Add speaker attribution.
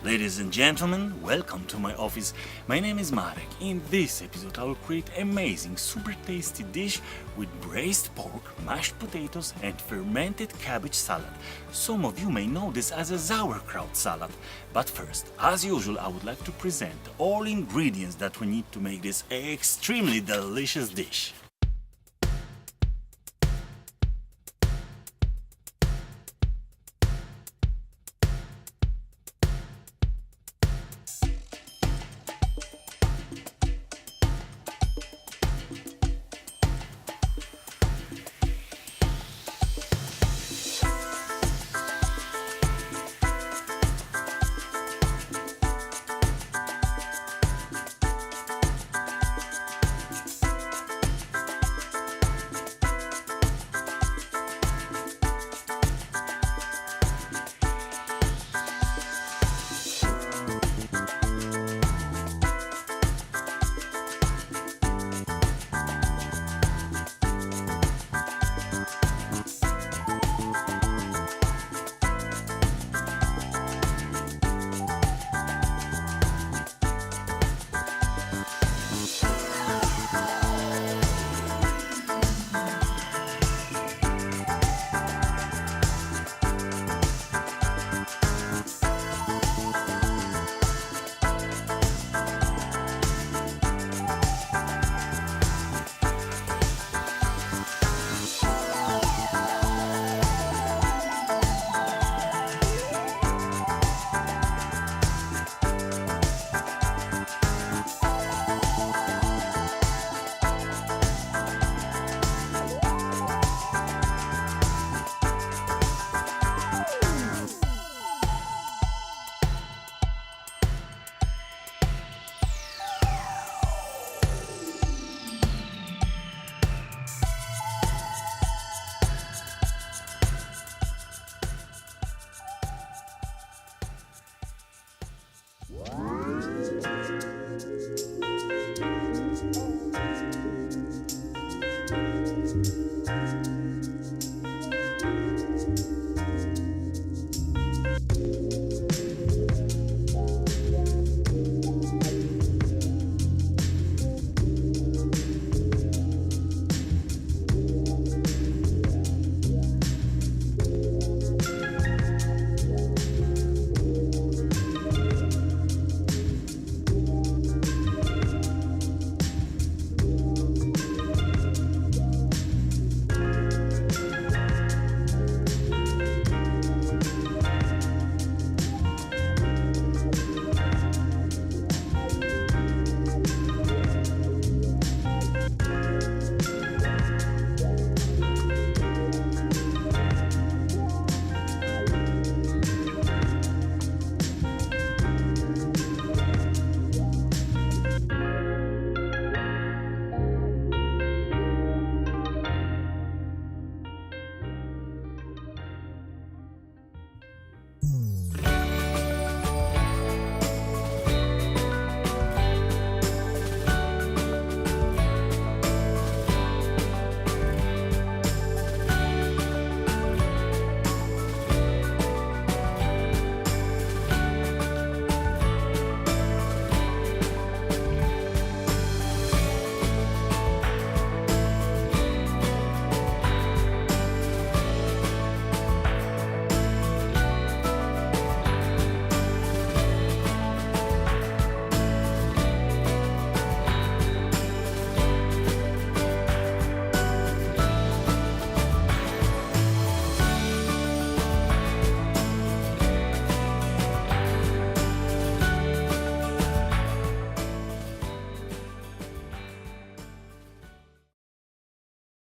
Speaker 1: Ladies and gentlemen, welcome to my office. My name is Marek. In this episode I will create amazing, super tasty dish with braised pork, mashed potatoes and fermented cabbage salad. Some of you may know this as a sauerkraut salad. But first, as usual, I would like to present all ingredients that we need to make this extremely delicious dish.